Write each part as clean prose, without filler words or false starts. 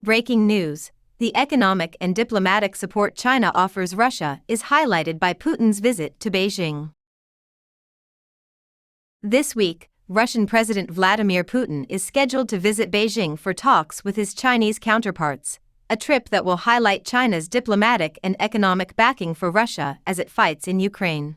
Breaking news: the economic and diplomatic support China offers Russia is highlighted by Putin's visit to Beijing. This week, Russian President Vladimir Putin is scheduled to visit Beijing for talks with his Chinese counterparts, a trip that will highlight China's diplomatic and economic backing for Russia as it fights in Ukraine.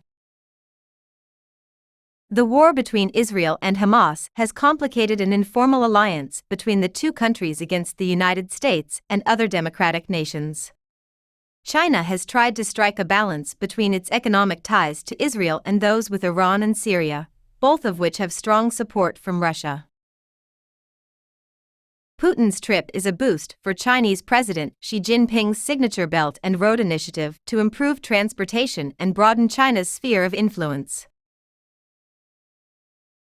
The war between Israel and Hamas has complicated an informal alliance between the two countries against the United States and other democratic nations. China has tried to strike a balance between its economic ties to Israel and those with Iran and Syria, both of which have strong support from Russia. Putin's trip is a boost for Chinese President Xi Jinping's signature Belt and Road Initiative to improve transportation and broaden China's sphere of influence.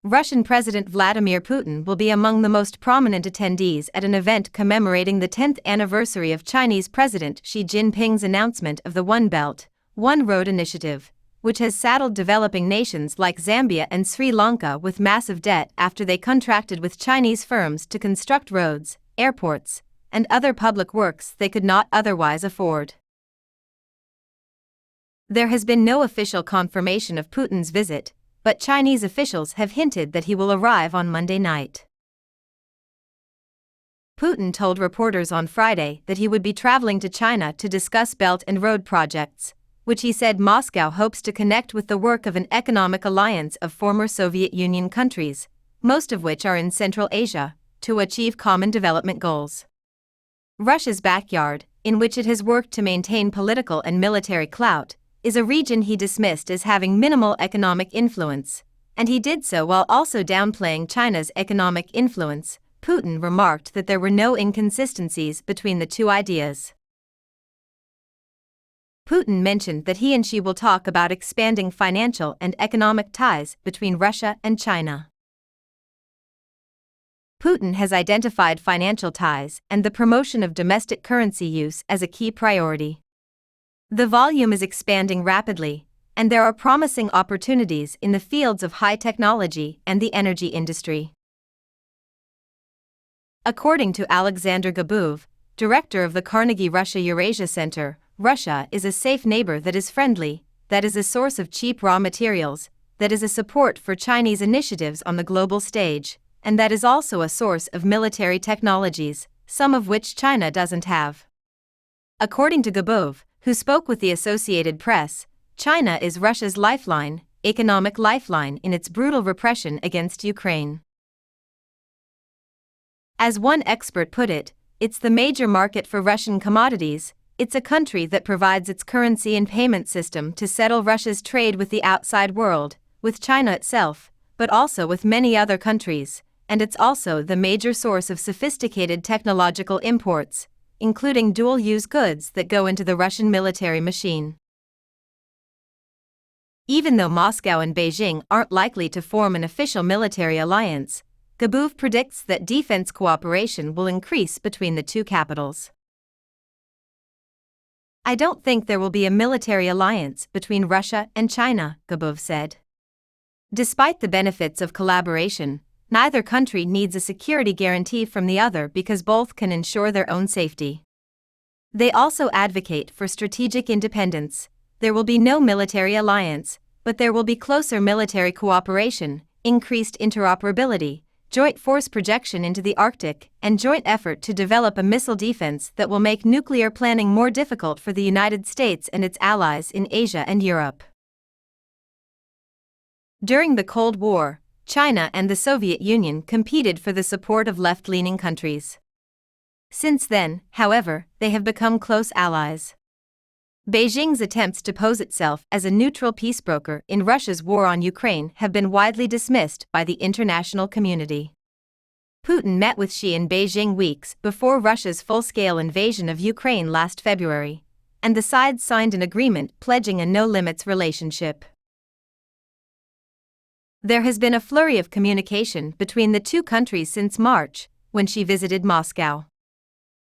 Russian President Vladimir Putin will be among the most prominent attendees at an event commemorating the 10th anniversary of Chinese President Xi Jinping's announcement of the One Belt, One Road Initiative, which has saddled developing nations like Zambia and Sri Lanka with massive debt after they contracted with Chinese firms to construct roads, airports, and other public works they could not otherwise afford. There has been no official confirmation of Putin's visit, but Chinese officials have hinted that he will arrive on Monday night. Putin told reporters on Friday that he would be traveling to China to discuss Belt and Road projects, which he said Moscow hopes to connect with the work of an economic alliance of former Soviet Union countries, most of which are in Central Asia, to achieve common development goals. Russia's backyard, in which it has worked to maintain political and military clout, is a region he dismissed as having minimal economic influence, and he did so while also downplaying China's economic influence. Putin remarked that there were no inconsistencies between the two ideas. Putin mentioned that he and Xi will talk about expanding financial and economic ties between Russia and China. Putin has identified financial ties and the promotion of domestic currency use as a key priority. The volume is expanding rapidly, and there are promising opportunities in the fields of high technology and the energy industry. According to Alexander Gabuev, director of the Carnegie Russia Eurasia Center, Russia is a safe neighbor that is friendly, that is a source of cheap raw materials, that is a support for Chinese initiatives on the global stage, and that is also a source of military technologies, some of which China doesn't have. According to Gabuev, who spoke with the Associated Press, China is Russia's lifeline, economic lifeline in its brutal repression against Ukraine. As one expert put it, it's the major market for Russian commodities. It's a country that provides its currency and payment system to settle Russia's trade with the outside world, with China itself, but also with many other countries, and it's also the major source of sophisticated technological imports, including dual-use goods that go into the Russian military machine. Even though Moscow and Beijing aren't likely to form an official military alliance, Gabuev predicts that defense cooperation will increase between the two capitals. "I don't think there will be a military alliance between Russia and China," Gabuev said. Despite the benefits of collaboration, neither country needs a security guarantee from the other because both can ensure their own safety. They also advocate for strategic independence. There will be no military alliance, but there will be closer military cooperation, increased interoperability, joint force projection into the Arctic, and joint effort to develop a missile defense that will make nuclear planning more difficult for the United States and its allies in Asia and Europe. During the Cold War, China and the Soviet Union competed for the support of left-leaning countries. Since then, however, they have become close allies. Beijing's attempts to pose itself as a neutral peace broker in Russia's war on Ukraine have been widely dismissed by the international community. Putin met with Xi in Beijing weeks before Russia's full-scale invasion of Ukraine last February, and the sides signed an agreement pledging a no-limits relationship. There has been a flurry of communication between the two countries since March, when Xi visited Moscow.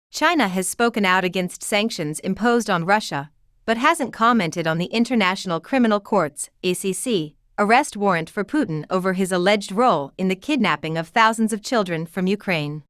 China has spoken out against sanctions imposed on Russia, but hasn't commented on the International Criminal Court's (ICC) arrest warrant for Putin over his alleged role in the kidnapping of thousands of children from Ukraine.